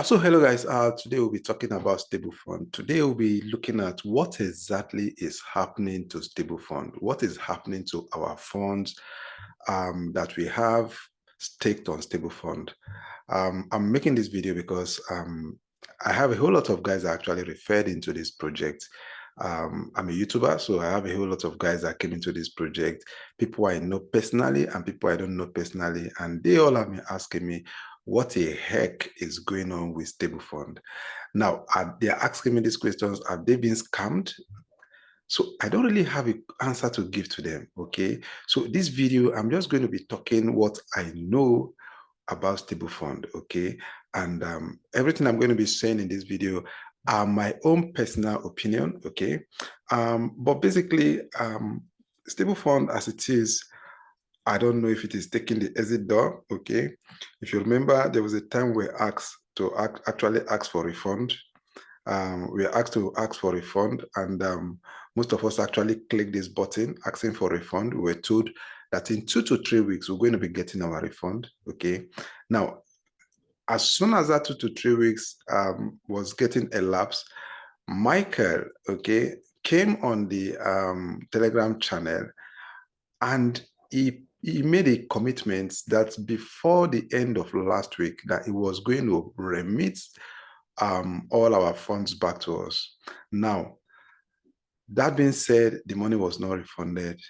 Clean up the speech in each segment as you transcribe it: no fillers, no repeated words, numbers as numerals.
So hello guys, today we'll be talking about StableFund. Today we'll be looking at what exactly is happening to StableFund. What is happening to our funds that we have staked on StableFund. I'm making this video because I have a whole lot of guys that actually referred into this project. I'm a YouTuber, so I have a whole lot of guys that came into this project, people I know personally and people I don't know personally, and they all have been asking me, what the heck is going on with StableFund? Now, they're asking me these questions. Have they been scammed? So I don't really have an answer to give to them, okay? So this video, I'm just going to be talking what I know about StableFund, okay? And everything I'm going to be saying in this video are my own personal opinion, okay? But basically, StableFund as it is, I don't know if it is taking the exit door, okay? If you remember, there was a time we asked to actually ask for refund. We were asked to ask for refund, and most of us actually clicked this button asking for refund. We were told that in 2 to 3 weeks, we're going to be getting our refund, okay? Now, as soon as that 2 to 3 weeks was getting elapsed, Michael, okay, came on the Telegram channel, and he made a commitment that before the end of last week that he was going to remit all our funds back to us. Now, that being said, the money was not refunded.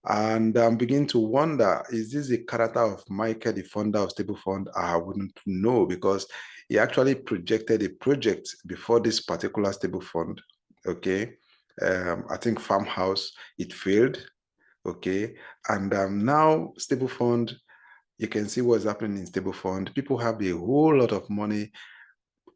And I'm beginning to wonder, is this the character of Michael, the founder of StableFund? I wouldn't know, because he actually projected a project before this particular StableFund, okay? I think Farmhouse, it failed, okay? And now StableFund, you can see what's happening in StableFund. People have a whole lot of money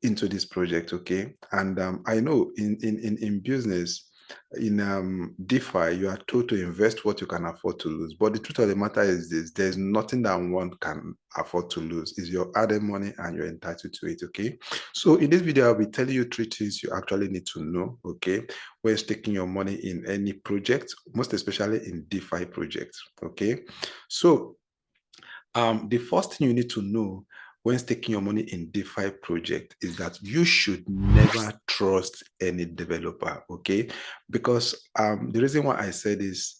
into this project, okay? And I know in business, in DeFi, you are told to invest what you can afford to lose. But the truth of the matter is this: there's nothing that one can afford to lose. It's your added money and you're entitled to it, okay? So in this video, I'll be telling you 3 things you actually need to know, okay? When staking your money in any project, most especially in DeFi projects, okay? So the first thing you need to know when staking your money in DeFi project is that you should never trust any developer, okay? Because the reason why I said this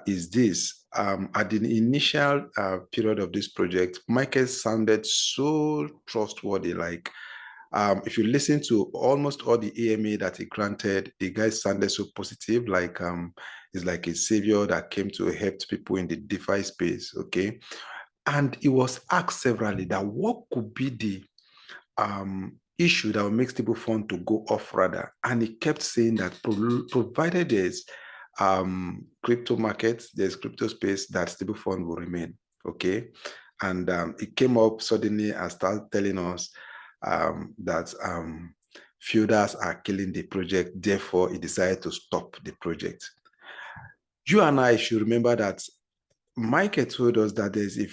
is this. At the initial period of this project, Michael sounded so trustworthy. Like, if you listen to almost all the AMA that he granted, the guy sounded so positive, like he's like a savior that came to help people in the DeFi space, okay? And it was asked severally that what could be the issue that will make StableFund to go off radar. And he kept saying that provided there's crypto markets, there's crypto space, that StableFund will remain, okay? And it came up suddenly and started telling us that feuders are killing the project, therefore he decided to stop the project. You and I should remember that Michael told us that there's a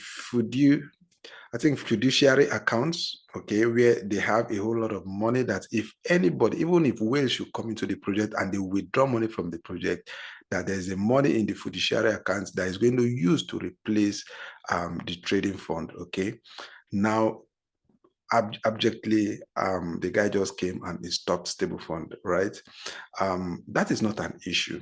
fiduciary accounts, okay, where they have a whole lot of money that if anybody, even if whales should come into the project and they withdraw money from the project, that there's a money in the fiduciary accounts that is going to use to replace the trading fund, okay? Now, abjectly, the guy just came and he stopped StableFund, right? That is not an issue.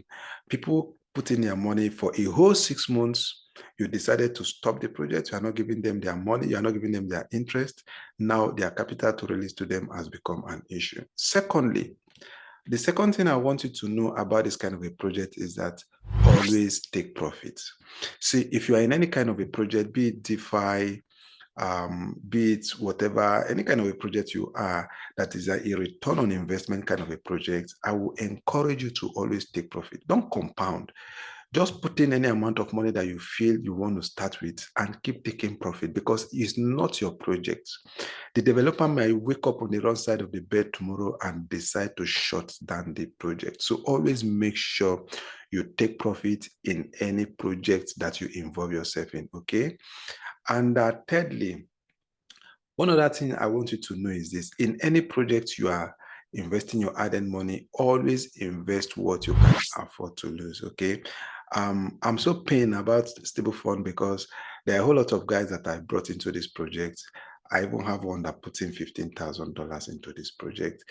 People put in their money for a whole 6 months. You decided to stop the project. You are not giving them their money. You are not giving them their interest. Now their capital to release to them has become an issue. Secondly, the second thing I want you to know about this kind of a project is that always take profits. See, if you are in any kind of a project, be it DeFi, be it whatever, any kind of a project you are, that is a return on investment kind of a project, I will encourage you to always take profit. Don't compound. Just put in any amount of money that you feel you want to start with and keep taking profit, because it's not your project. The developer might wake up on the wrong side of the bed tomorrow and decide to shut down the project. So always make sure you take profit in any project that you involve yourself in, okay? And thirdly, one other thing I want you to know is this: in any project you are investing your added money, always invest what you can afford to lose, okay? I'm so pained about StableFund because there are a whole lot of guys that I brought into this project. I even have one that put in $15,000 into this project.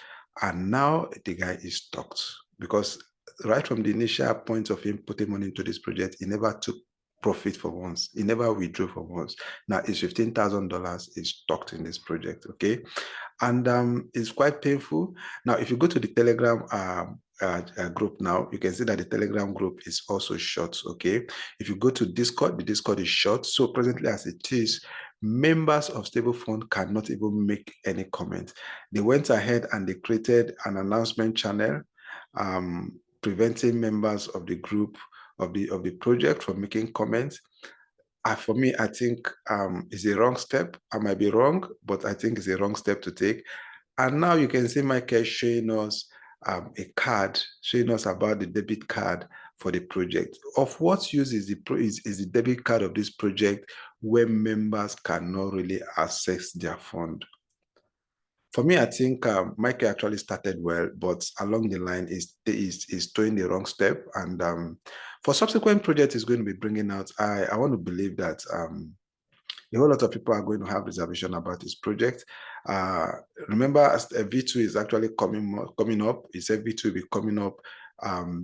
And now the guy is stuck because right from the initial point of him putting money into this project, he never took profit for once. He never withdrew for once. Now his $15,000 is stuck in this project. Okay. And it's quite painful. Now, if you go to the Telegram group now, you can see that the Telegram group is also short. Okay. If you go to Discord, the Discord is short. So presently as it is, members of StableFund cannot even make any comment. They went ahead and they created an announcement channel, preventing members of the group of the project from making comments. For me, I think it's a wrong step. I might be wrong, but I think it's a wrong step to take. And now you can see Michael showing us a card, showing us about the debit card for the project. Of what use is the debit card of this project when members cannot really access their fund? For me, I think Michael actually started well, but along the line is doing the wrong step. And for subsequent projects, is going to be bringing out. I want to believe that a whole lot of people are going to have reservation about this project. Remember, V2 is actually coming up. He said V2 will be coming up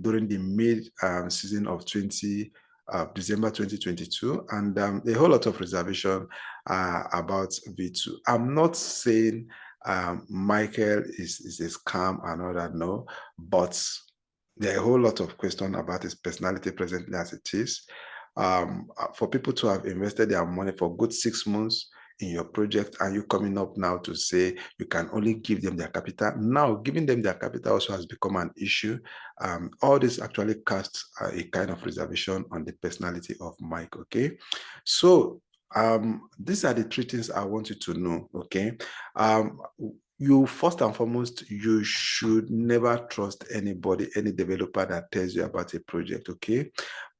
during the mid season of December 2022, and a whole lot of reservation about V2. I'm not saying Michael is a scam and all that, no, but there are a whole lot of questions about his personality presently as it is. For people to have invested their money for good 6 months in your project and you coming up now to say you can only give them their capital. Now, giving them their capital also has become an issue. All this actually casts a kind of reservation on the personality of Mike, okay? So these are the three things I want you to know, okay? You first and foremost, you should never trust anybody, any developer that tells you about a project, okay?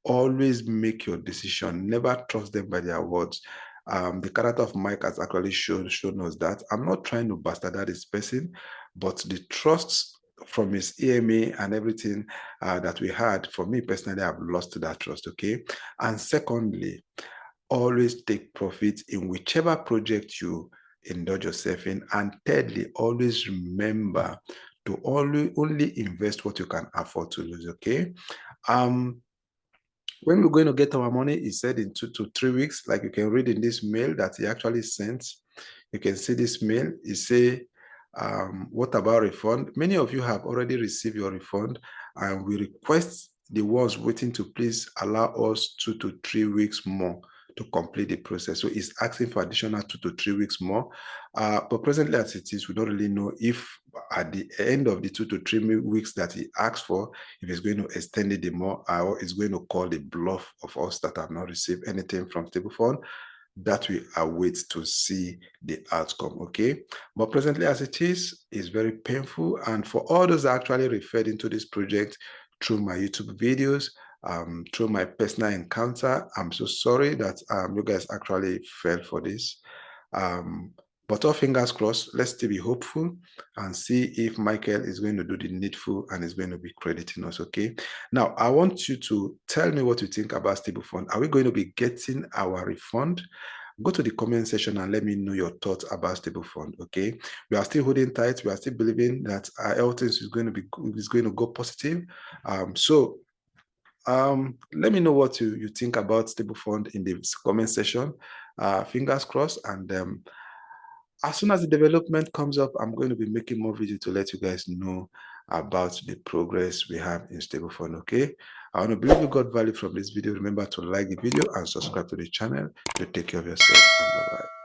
Always make your decision. Never trust them by their words. The character of Mike has actually shown us that. I'm not trying to bastardize this person, but the trust from his EMA and everything that we had, for me personally, I've lost that trust, okay? And secondly, always take profit in whichever project you indulge yourself in. And thirdly, always remember to only invest what you can afford to lose, okay? When we're going to get our money, he said in 2 to 3 weeks, like you can read in this mail that he actually sent. You can see this mail. He say, what about refund? Many of you have already received your refund, and we request the ones waiting to please allow us 2 to 3 weeks more to complete the process. So he's asking for additional 2 to 3 weeks more. But presently as it is, we don't really know if at the end of the 2 to 3 weeks that he asked for, if he's going to extend it more, or he's going to call the bluff of us that have not received anything from StableFund. That we await to see the outcome, okay? But presently as it is, it's very painful. And for all those that actually referred into this project through my YouTube videos, through my personal encounter, I'm so sorry that you guys actually fell for this. But all fingers crossed, let's still be hopeful and see if Michael is going to do the needful and is going to be crediting us, okay? Now, I want you to tell me what you think about StableFund. Are we going to be getting our refund? Go to the comment section and let me know your thoughts about StableFund, okay? We are still holding tight. We are still believing that everything is going to go positive. Let me know what you think about StableFund in the comment section. Fingers crossed. And as soon as the development comes up, I'm going to be making more videos to let you guys know about the progress we have in StableFund, okay? I want to believe you got value from this video. Remember to like the video and subscribe to the channel to take care of yourself. And bye-bye.